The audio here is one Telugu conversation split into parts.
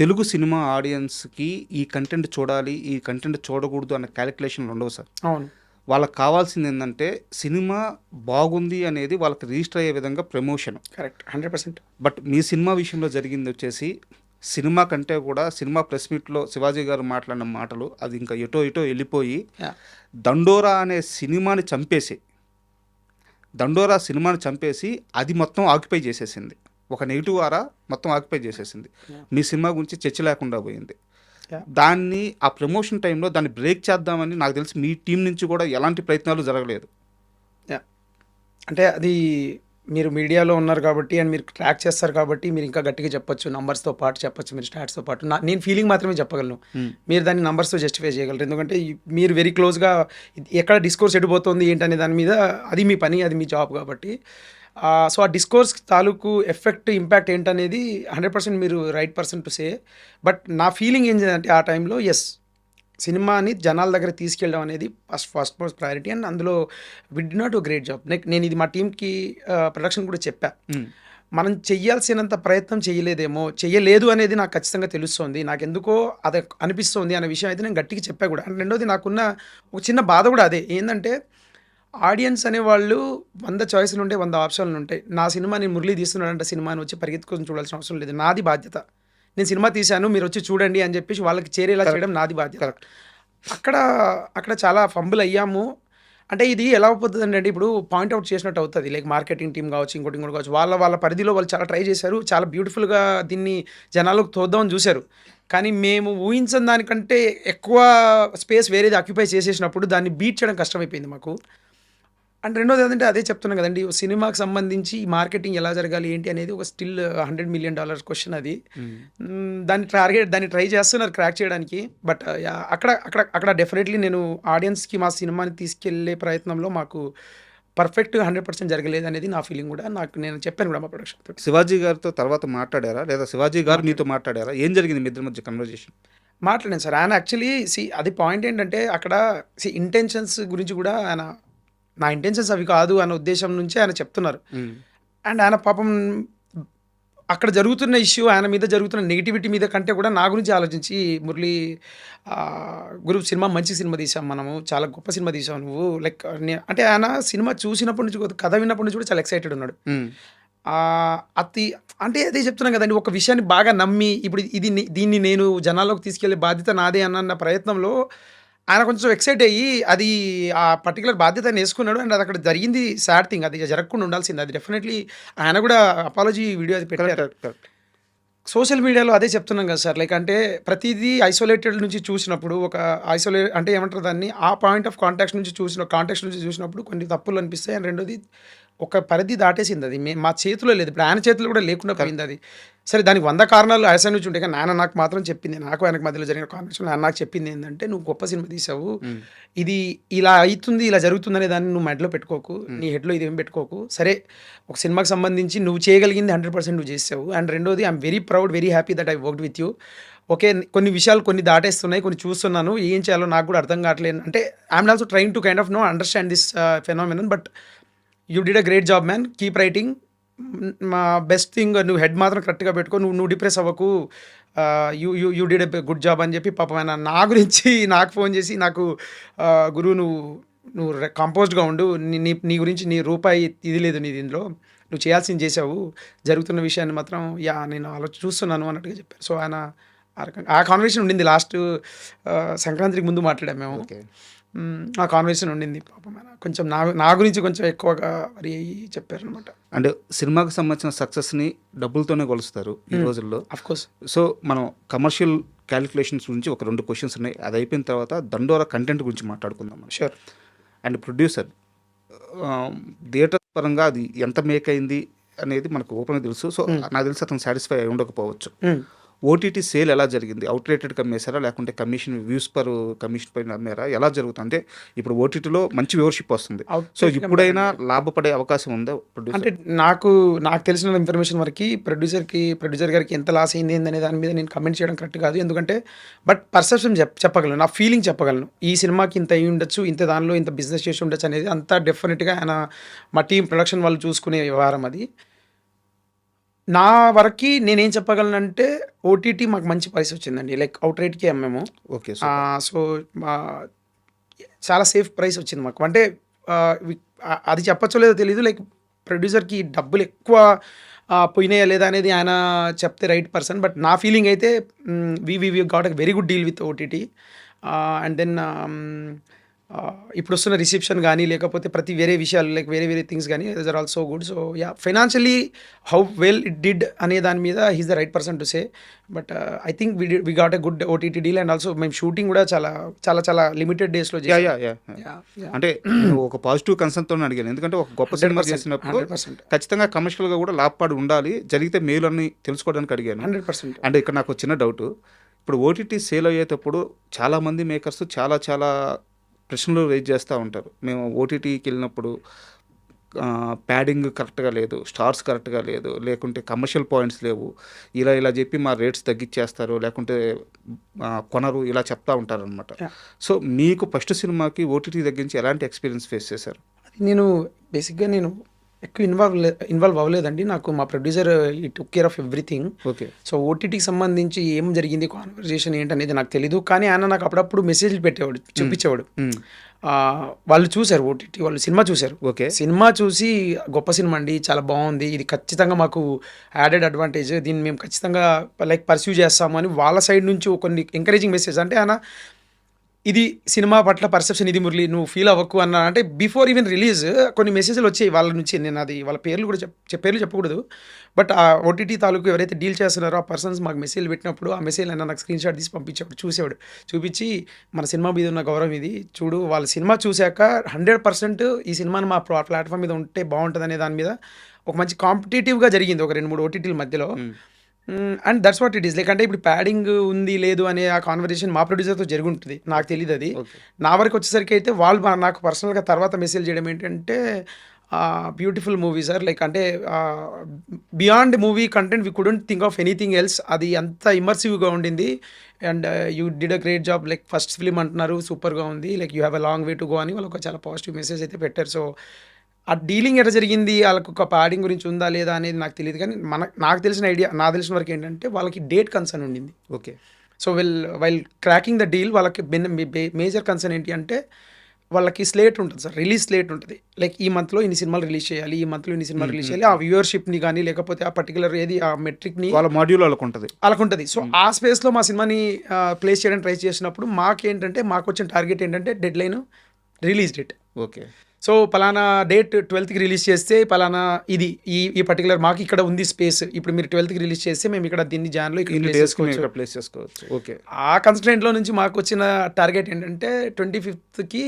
తెలుగు సినిమా ఆడియన్స్‌కి ఈ కంటెంట్ చూడాలి, ఈ కంటెంట్ చూడకూడదు అన్న క్యాలిక్యులేషన్‌లు ఉండవు సార్. అవును. వాళ్ళకి కావాల్సిందేందంటే సినిమా బాగుంది అనేది వాళ్ళకి రిజిస్టర్ అయ్యే విధంగా promotion. Correct. 100%. But me cinema విషయంలో జరిగిందొచ్చేసి సినిమా కంటే కూడా సినిమా ప్రెస్ మీట్‌లో శివాజీ గారు మాట్లాడిన మాటలు అది ఇంకా ఎటో ఎటో ఎళ్ళిపోయి యాహ్! 'దండోరా' అనే సినిమాని చంపేసి, 'దండోరా' సినిమాని చంపేసి అది మొత్తం ఆక్యుపై చేసేసింది. ఒక నెగెటివ్ ఆరా మొత్తం ఆక్యుపై చేసేసింది. యాహ్! మీ సినిమా గురించి చర్చ లేకుండా పోయింది. యాహ్! దాన్ని ఆ ప్రమోషన్ టైంలో దాన్ని బ్రేక్ చేద్దామని నాకు తెలిసి మీ టీం నుంచి కూడా ఎలాంటి ప్రయత్నాలు జరగలేదు. యాహ్! అంటే అది మీరు మీడియాలో ఉన్నారు కాబట్టి అండ్ మీరు ట్రాక్ చేస్తారు కాబట్టి మీరు ఇంకా గట్టిగా చెప్పొచ్చు. నంబర్స్‌తో పాటు చెప్పొచ్చు. మీరు స్టాట్స్‌తో పాటు. నేను ఫీలింగ్ మాత్రమే చెప్పగలను. మీరు దాన్ని నంబర్స్‌తో జస్టిఫై చేయగలరు. ఎందుకంటే మీరు వెరీ క్లోజ్‌గా ఎక్కడ డిస్కోర్స్ ఎటుపోతుంది ఏంటనే దాని మీద అది మీ పని, అది మీ జాబ్ కాబట్టి. సో, ఆ డిస్కోర్స్ తాలూకు ఎఫెక్ట్, ఇంపాక్ట్ ఏంటనేది 100% మీరు right person to say. But నా ఫీలింగ్ ఏంటంటే ఆ టైంలో సినిమాని జనాల దగ్గర తీసుకెళ్ళడం అనేది ఫస్ట్ మోస్ట్ ప్రయారిటీ అండ్ అందులో we did not do great job. నేను ఇది మా టీమ్‌కి ప్రొడక్షన్ కూడా చెప్పా. మనం చెయ్యాల్సినంత ప్రయత్నం చెయ్యలేదు అనేది నాకు ఖచ్చితంగా తెలుస్తోంది. నాకెందుకో అది అనిపిస్తోంది అనే విషయం అయితే నేను గట్టిగా చెప్పా కూడా. అండ్ రెండోది నాకున్న ఒక చిన్న బాధ కూడా అదే. ఏందంటే ఆడియన్స్ అనేవాళ్ళు 100 చాయిస్‌లు ఉంటాయి, 100 ఆప్షన్‌లు ఉంటాయి. నా సినిమా నేను మురళి తీస్తున్నాడంటే సినిమాని వచ్చి పరిగెత్తుకొని చూడాల్సిన అవసరం లేదు. నాది బాధ్యత. నేను సినిమా తీశాను మీరొచ్చి చూడండి అని చెప్పేసి వాళ్ళకి చేరేలా చేయడం నాది బాధ్యత. కరెక్ట్. అక్కడ అక్కడ చాలా ఫంబుల్ అయ్యాము. అంటే ఇది ఎలా అవుతుందంటే ఇప్పుడు పాయింట్ అవుట్ చేసినట్టు అవుతది. లైక్ మార్కెటింగ్ టీమ్ కావచ్చు, ఇంకోటి కావచ్చు. వాళ్ళ పరిధిలో వాళ్ళు చాలా ట్రై చేశారు. చాలా బ్యూటిఫుల్‌గా దీన్ని జనాల్లోకి తోద్దామని చూశారు. కానీ మేము ఊహించని దానికంటే ఎక్కువ స్పేస్ వేరేది ఆక్యుపై చేసేసినప్పుడు దాన్ని బీట్ చేయడం కష్టమైపోయింది మాకు. అండ్ రెండోది ఏంటంటే అదే చెప్తున్నా కదండీ! సినిమాకి సంబంధించి మార్కెటింగ్ ఎలా జరగాలి ఏంటి అనేది ఒక స్టిల్ $100 మిలియన్ క్వెషన్ అది. దాన్ని ట్రై చేస్తున్నారు క్రాక్ చేయడానికి. But yeah! అక్కడ డెఫినెట్‌లీ నేను ఆడియన్స్‌కి మా సినిమాని తీసుకెళ్ళే ప్రయత్నంలో మాకు పర్ఫెక్ట్‌గా 100% జరగలేదనేది నా ఫీలింగ్ కూడా. నేను చెప్పాను కూడా మా ప్రొడక్షన్ తోటి. శివాజీ గారితో తర్వాత మాట్లాడారా? లేదా శివాజీ గారు మీతో మాట్లాడారా? ఏం జరిగింది మీ ఇద్దరి మధ్య కన్వర్జేషన్? మాట్లాడాను సార్. ఆయన యాక్చువల్లీ అది పాయింట్ ఏంటంటే అక్కడ ఇంటెన్షన్స్ గురించి కూడా ఆయన నా ఇంటెన్షన్స్ అవి కాదు అన్న ఉద్దేశం నుంచి ఆయన చెప్తున్నారు. అండ్ ఆయన పాపం అక్కడ జరుగుతున్న ఇష్యూ, ఆయన మీద జరుగుతున్న నెగటివిటీ మీద కంటే కూడా నా గురించి ఆలోచించి మురళి గురు సినిమా మంచి సినిమా తీసాం మనము. చాలా గొప్ప సినిమా తీసావు నువ్వు. లైక్ అంటే ఆయన సినిమా చూసినప్పటి నుంచి కథ విన్నప్పటి నుంచి కూడా చాలా ఎక్సైటెడ్ ఉన్నాడు. అతి అంటే అదే చెప్తున్నాను కదండి. ఒక విషయాన్ని బాగా నమ్మి ఇప్పుడు దీన్ని నేను జనాల్లోకి తీసుకెళ్లే బాధ్యత నాదే అన్న ప్రయత్నంలో ఆయన కొంచెం ఎక్సైట్ అయ్యి అది ఆ పర్టికులర్ బాధ్యతని వేసుకున్నాడు. అండ్ అది అక్కడ జరిగింది సాడ్ థింగ్. అది జరగకుండా ఉండాల్సింది. అది డెఫినెట్లీ ఆయన కూడా అపాలజీ వీడియో అది పెట్టారు. కరెక్ట్. సోషల్ మీడియాలో అదే చెప్తున్నాం కదా సార్. లైక్ అంటే ప్రతిదీ ఐసోలేటెడ్ నుంచి చూసినప్పుడు ఒక అంటే ఏమంటారు దాన్ని, ఆ పాయింట్ ఆఫ్ కాంటాక్ట్ నుంచి చూసినప్పుడు కొన్ని తప్పులు అనిపిస్తాయి. అండ్ రెండోది ఒక పరిధి దాటేసింది అది. మా చేతిలో లేదు. ఇప్పుడు ఆయన చేతిలో కూడా లేకుండా పోయింది అది. సరే దానికి 100 కారణాలు ఆయన నుంచి ఉంటాయి. కానీ నాన్న నాకు మాత్రం చెప్పింది, నాకు ఆయనకు మధ్యలో జరిగిన కాన్వర్సేషన్ ఆయన నాకు చెప్పింది ఏంటంటే, నువ్వు గొప్ప సినిమా తీసావు. ఇది ఇలా అవుతుంది, ఇలా జరుగుతుందనే దాన్ని నువ్వు మైండ్లో పెట్టుకోకు. నీ హెడ్లో ఇదేం పెట్టుకోకు. సరే ఒక సినిమాకి సంబంధించి నువ్వు చేయగలిగింది 100% నువ్వు చేసావు. అండ్ రెండోది I'm very proud, very happy that I worked with you. Okay, కొన్ని విషయాలు కొన్ని దాటేస్తున్నాయి, కొన్ని చూస్తున్నాను. ఏం చేయాలో నాకు కూడా అర్థం కావట్లేదు. అంటే I'm also trying to kind of understand this phenomenon. But you did a great job man, keep writing. మా బెస్ట్ థింగ్ నువ్వు హెడ్ మాత్రం కరెక్ట్గా పెట్టుకో, నువ్వు డిప్రెస్ అవ్వకు, you did a good job అని చెప్పి పాపం ఆయన నా గురించి నాకు ఫోన్ చేసి నాకు గురువు నువ్వు కంపోజ్డ్గా ఉండు, నీ గురించి నీ రూపాయి ఇది లేదు నీ దీనిలో, నువ్వు చేయాల్సింది చేసావు, జరుగుతున్న విషయాన్ని మాత్రం నేను చూస్తున్నాను అన్నట్టుగా చెప్పారు. సో ఆయన ఆ కాన్వర్సేషన్ ఉండింది. లాస్ట్ సంక్రాంతికి ముందు మాట్లాడాము మేము. ఆ కాన్వర్సేషన్ ఉండింది. పాపం ఆయన కొంచెం నా గురించి కొంచెం ఎక్కువగా వరి అయ్యి చెప్పారనమాట. అంటే సినిమాకి సంబంధించిన సక్సెస్ని డబ్బులతోనే కొలుస్తారు ఈ రోజుల్లో. అఫ్కోర్స్. సో మనం కమర్షియల్ క్యాలిక్యులేషన్స్ గురించి ఒక 2 క్వశ్చన్స్ ఉన్నాయి. అది అయిపోయిన తర్వాత దండోరా కంటెంట్ గురించి మాట్లాడుకుందాం. షూర్. అండ్ ప్రొడ్యూసర్ థియేటర్ పరంగా అది ఎంత మేక్ అయింది అనేది మనకు ఓపెన్గా తెలుసు. సో నాకు తెలిసి అతను సాటిస్ఫై అయి ఉండకపోవచ్చు. ఓటీటీ సేల్ ఎలా జరిగింది? అవుట్రేటెడ్ కమ్మేశారా, లేకుంటే కమిషన్ వ్యూస్ పర్ కమిషన్ పైన అమ్మారా? ఎలా జరుగుతుంది? అంటే ఇప్పుడు ఓటీటీలో మంచి వ్యూవర్షిప్ వస్తుంది. సో ఇప్పుడైనా లాభపడే అవకాశం ఉందా ప్రొడ్యూసర్? అంటే నాకు తెలిసిన ఇన్ఫర్మేషన్ వరకు ప్రొడ్యూసర్ గారికి ఎంత లాస్ అయింది అనే దాని మీద నేను కమెంట్ చేయడం కరెక్ట్ కాదు. ఎందుకంటే బట్ పర్సెప్షన్ చెప్పగలను, నా ఫీలింగ్ చెప్పగలను. ఈ సినిమాకి ఇంత అయ్యి ఉండొచ్చు, ఇంత దానిలో ఇంత బిజినెస్ చేసి ఉండొచ్చు అనేది అంతా డెఫినెట్గా ఆయన మా టీం ప్రొడక్షన్ వాళ్ళు చూసుకునే వ్యవహారం అది. నా వరకి నేనేం చెప్పగలనంటే ఓటీటీ మాకు మంచి ప్రైస్ వచ్చిందండి. లైక్ అవుట్ రేట్‌కే అమ్మాము. ఓకే. సో, ఆహ్, చాలా సేఫ్ ప్రైస్ వచ్చింది మాకు. అంటే ఆహ్, వి అది చెప్పచ్చో లేదో తెలీదు. లైక్ ప్రొడ్యూసర్‌కి డబ్బులెక్కువ పోయినాయా లేదా అనేది ఆయన చెప్తే రైట్ పర్సన్. బట్ నా ఫీలింగ్ అయితే we got a very good deal with OTT. And then ఇప్పుడొస్తున్న రిసెప్షన్ గానీ, లేకపోతే ప్రతి వేరే విషయాలు లైక్ వేరే థింగ్స్ గానీ those are also good. So, yeah! Financially how well it did అనే దాని మీద he is the right person to say. But I think we got a good OTT deal. And also మేము షూటింగ్ కూడా చాలా లిమిటెడ్ డేస్‌లో చేసాం. యాహ్! అంటే నేను ఒక పాజిటివ్ కన్సర్న్‌తోనే అడిగాను. ఎందుకంటే ఒక గొప్ప సినిమా 100%, చేసినప్పుడు 100%, ఖచ్చితంగా కమర్షియల్‌గా కూడా లాభపాడు ఉండాలి. జరిగితే మేలని తెలుసుకోవడానికి అడిగాను. 100%. అంటే ఇక్కడ నాకు చిన్న డౌటు. ఇప్పుడు ఓటీటీ సేల్ అయ్యేటప్పుడు చాలామంది మేకర్స్ చాలా ప్రశ్నలు రైజ్ చేస్తూ ఉంటారు. మేము ఓటీటీకి వెళ్ళినప్పుడు ప్యాడింగ్ కరెక్ట్‌గా లేదు, స్టార్స్ కరెక్ట్‌గా లేదు, లేకుంటే కమర్షియల్ పాయింట్స్ లేవు. ఇలా చెప్పి మా రేట్స్ తగ్గిచ్చేస్తారు, లేకుంటే కొనరు, ఇలా చెప్తా ఉంటారనమాట. యాహ్! సో, మీకు ఫస్ట్ సినిమాకి ఓటీటీ దగ్గర నుంచి ఎలాంటి ఎక్స్‌పీరియన్స్ ఫేస్ చేశారు? నేను బేసిక్‌గా ఎక్కువ ఇన్వాల్వ్ అవ్వలేదండి. నాకు మా ప్రొడ్యూసర్ ఈ took care of everything. Okay. So, ఓటీటీకి సంబంధించి ఏం జరిగింది, కాన్వర్జేషన్ ఏంటనేది నాకు తెలీదు. కానీ ఆయన నాకు అప్పుడప్పుడు మెసేజ్‌లు పెట్టేవాడు, చూపించేవాడు. వాళ్ళు చూసారు ఓటీటీ, వాళ్ళు సినిమా చూసారు. ఓకే. సినిమా చూసి గొప్ప సినిమా అండి, చాలా బాగుంది, ఇది ఖచ్చితంగా మాకు యాడెడ్ అడ్వాంటేజ్, దీన్ని మేము ఖచ్చితంగా లైక్ పర్స్యూ చేస్తాము అని వాళ్ళ సైడ్ నుంచి కొన్ని ఎంకరేజింగ్ మెసేజ్. అంటే ఆయన ఇది సినిమా పట్ల పర్సెప్షన్ ఇది మురళి, నువ్వు ఫీల్ అవ్వకు అన్న. అంటే బిఫోర్ ఈవెన్ రిలీజ్ కొన్ని మెసేజ్లు వచ్చాయి వాళ్ళ నుంచి. నేను అది వాళ్ళ పేర్లు కూడా పేర్లు చెప్పకూడదు. బట్ ఆ ఓటీటీ తాలూకు ఎవరైతే డీల్ చేస్తున్నారో ఆ పర్సన్స్ మాకు మెసేజ్లు పెట్టినప్పుడు ఆ మెసేజ్ అయినా నాకు స్క్రీన్ షాట్ తీసి పంపించేవాడు, చూసేవాడు, చూపించి మన సినిమా మీద ఉన్న గౌరవం ఇది చూడు, వాళ్ళ సినిమా చూశాక 100% ఈ సినిమాని మా ప్లాట్ఫామ్ మీద ఉంటే బాగుంటుంది అనే దాని మీద ఒక మంచి కాంపిటేటివ్గా జరిగింది ఒక 2-3 ఓటీటీల మధ్యలో. And that's what it is. Like అంటే ఇప్పుడు ప్యాడింగ్ ఉంది లేదు అనే ఆ కాన్వర్జేషన్ మా ప్రొడ్యూసర్తో జరిగి ఉంటుంది, నాకు తెలియదు అది. నా వరకు వచ్చేసరికి అయితే వాళ్ళు నాకు పర్సనల్గా తర్వాత మెసేజ్ చేయడం ఏంటంటే బ్యూటిఫుల్ మూవీ సార్, లైక్ అంటే beyond movie content we couldn't think of anything else, అది అంత ఇమర్సివ్గా ఉండింది. And you did a great job, like first film అంటున్నారు, సూపర్గా ఉంది, like you have a long way to go అని వాళ్ళు ఒక చాలా పాజిటివ్ మెసేజ్ అయితే పెట్టారు. సో, ఆ డీలింగ్ ఎట్లా జరిగింది, వాళ్ళకు ఒక ప్యాడింగ్ గురించి ఉందా లేదా అనేది నాకు తెలియదు. కానీ నాకు తెలిసిన తెలిసిన వరకు ఏంటంటే వాళ్ళకి డేట్ కన్సర్న్ ఉండింది. Okay. So while cracking the deal వాళ్ళకి మేజర్ కన్సర్న్ ఏంటి అంటే వాళ్ళకి స్లేట్ ఉంటుంది సార్, రిలీజ్ స్లేట్ ఉంటుంది. లైక్ ఈ మంత్లో ఇన్ని సినిమాలు రిలీజ్ చేయాలి, ఈ మంత్లో ఇన్ని సినిమాలు రిలీజ్ చేయాలి. ఆ వ్యూవర్షిప్ని కానీ లేకపోతే ఆ పర్టికులర్ ఏది ఆ మెట్రిక్ని వాళ్ళ మాడ్యూల్ వాళ్ళకు ఉంటుంది. అలాగుంటుంది. సో, ఆ స్పేస్లో మా సినిమాని ప్లేస్ చేయడానికి ట్రై చేసినప్పుడు మాకేంటంటే మాకు వచ్చిన టార్గెట్ ఏంటంటే dead line release date. Okay. So, పలానా డేట్ 12కి రిలీజ్ చేస్తే పలానా ఇది ఈ పర్టికులర్ మాకు ఇక్కడ ఉంది స్పేస్. ఇప్పుడు మీరు 12కి రిలీజ్ చేస్తే మేము ఇక్కడ దీన్ని జాన్లో ఇక్కడ ప్లేస్ చేసుకోవచ్చు. ఓకే. ఆ కన్స్ట్రెంట్లో నుంచి మాకు వచ్చిన టార్గెట్ ఏంటంటే 25కి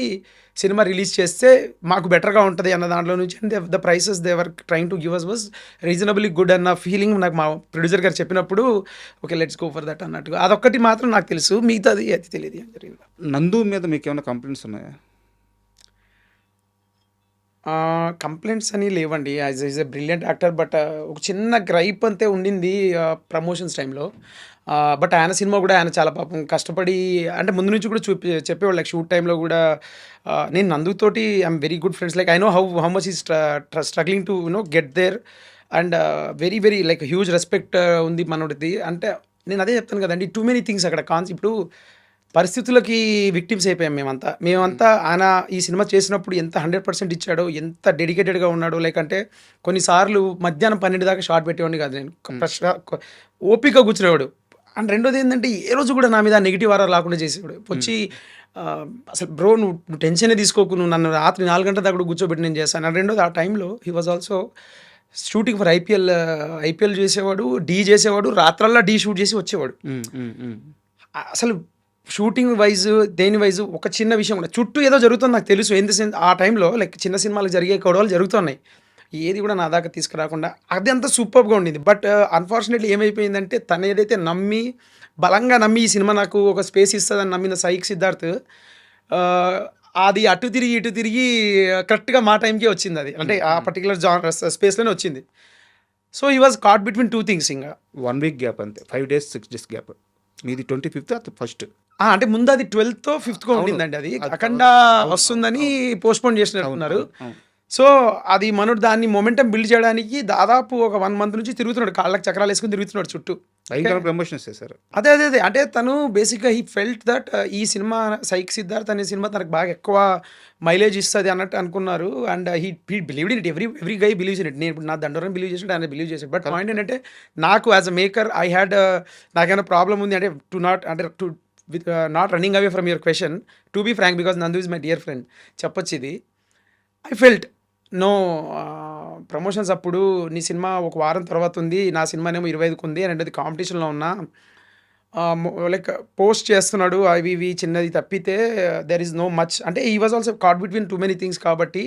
సినిమా రిలీజ్ చేస్తే మాకు బెటర్గా ఉంటుంది అన్న దాంట్లో నుంచి. And the prices they were trying to give us was reasonably good అన్న ఫీలింగ్ నాకు మా ప్రొడ్యూసర్ గారు చెప్పినప్పుడు okay let's go for that అన్నట్టుగా. అదొక్కటి మాత్రం నాకు తెలుసు, మిగతాది అది తెలియదు ఏం జరిగింది. నందు మీద మీకు ఏమైనా కంప్లైంట్స్ ఉన్నాయా? కంప్లైంట్స్ అని లేవండి. Is a brilliant actor. But ఒక చిన్న గ్రైప్ అంతే ఉండింది ప్రమోషన్స్ టైంలో. బట్ ఆయన సినిమా కూడా ఆయన చాలా పాపం కష్టపడి, అంటే ముందు నుంచి కూడా చెప్పేవాళ్ళు. లైక్ షూట్ టైంలో కూడా నేను నందుతోటి I'm very good friends. Like I know how much is struggling to get there. And very like huge respect ఉంది మనోడిది. అంటే నేను అదే చెప్తాను కదండి, టూ మెనీ థింగ్స్ అక్కడ ఇప్పుడు పరిస్థితులకి విక్టిమ్స్ అయిపోయాం మేమంతా. ఆయన ఈ సినిమా చేసినప్పుడు ఎంత 100% ఇచ్చాడో, ఎంత డెడికేటెడ్గా ఉన్నాడో. లైక్ అంటే కొన్నిసార్లు మధ్యాహ్నం 12 దాకా షార్ట్ పెట్టేవాడిని కాదు నేను, ఓపిక కూర్చునేవాడు. అండ్ రెండోది ఏంటంటే ఏ రోజు కూడా నా మీద నెగిటివ్ ఆరా లేకుండా చేసేవాడు. వచ్చి అసలు బ్రో నువ్వు టెన్షనే తీసుకోకు, నువ్వు నన్ను రాత్రి 4 గంటల దాకా కూర్చోబెట్టి నేను చేస్తాను. అండ్ రెండోది ఆ టైంలో he was also shooting for IPL చేసేవాడు, డీ చేసేవాడు, రాత్రల్లా డీ షూట్ చేసి వచ్చేవాడు. అసలు షూటింగ్ వైజ్ దేని వైజ్ ఒక చిన్న విషయం కూడా చుట్టూ ఏదో జరుగుతుంది నాకు తెలుసు. ఆ టైంలో లైక్ చిన్న సినిమాలకు జరిగే గొడవలు జరుగుతున్నాయి, ఏది కూడా నా దాకా తీసుకురాకుండా అది అంతా సూపర్గా ఉండింది. బట్ అన్ఫార్చునేట్లీ ఏమైపోయిందంటే తను ఏదైతే బలంగా నమ్మి ఈ సినిమా నాకు ఒక స్పేస్ ఇస్తుందని నమ్మిన సాయి సిద్ధార్థ్ అది అటు తిరిగి ఇటు తిరిగి కరెక్ట్గా మా టైంకే వచ్చింది. అది అంటే ఆ పర్టికులర్ స్పేస్లోనే వచ్చింది. So he was caught between two things. ఇంకా 1 వీక్ గ్యాప్ అంతే, 5 days 6 days గ్యాప్. మీది 25th ఫస్ట్. అంటే ముందు అది 12th 5th ఉండిందండి. అది అఖండ వస్తుందని పోస్ట్పోన్ చేసినట్టున్నారు. సో, అది మనోడు దాన్ని మొమెంటమ్ బిల్డ్ చేయడానికి దాదాపు ఒక 1 మంత్ నుంచి తిరుగుతున్నాడు. కాళ్ళకి చక్రాలేసుకొని తిరుగుతున్నాడు చుట్టూ. భయంకర ప్రమోషన్స్ చేశారు. అదే. అంటే తను బేసిక్‌గా హీ ఫెల్ట్ దట్ ఈ సినిమా 'సైక్ సిద్ధార్థ్' అనే సినిమా తనకు బాగా ఎక్కువ మైలేజ్ ఇస్తది అన్నట్టు అనుకున్నారు. And he believed in it. Every guy believes in it. నేను ఇప్పుడు నా దండోరం బిలీవ్ చేసినట్టు ఆయన బిలీవ్ చేసాడు. బట్ పాయింట్ ఏంటంటే నాకు as a maker I had నాకేమైనా ప్రాబ్లమ్ ఉంది అంటే to with not running away from your question. To be frank because Nandu is my dear friend. చెప్పొచ్చు ఇది. ఐ ఫెల్ట్ నో ప్రమోషన్స్ అప్పుడు నీ సినిమా ఒక వారం తర్వాత ఉంది. నా సినిమానేమో 25కి ఉంది. రెండోది కాంపిటీషన్‌లో ఉన్నా. లైక్ పోస్ట్ చేస్తున్నాడు అవి ఇవి చిన్నది తప్పితే దేర్ ఈజ్ నో మచ్ అంటే he was also caught between too many things కాబట్టి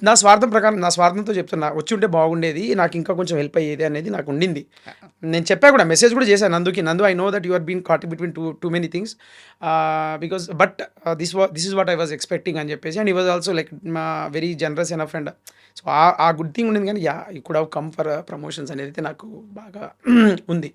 నా స్వార్థం ప్రకారం నా స్వార్థంతో చెప్తున్నా వచ్చి ఉంటే బాగుండేది. నాకు ఇంకా కొంచెం హెల్ప్ అయ్యేది అనేది నాకు ఉండింది. నేను చెప్పా కూడా మెసేజ్ కూడా చేశాను నందుకి. Nandu I know that you are been caught between too many things because but this is what I was expecting అని చెప్పేసి. And he was also like మా very generous enough and so uh good thing ఉండింది. కానీ you could have come for promotions అనేది అయితే నాకు బాగా ఉంది.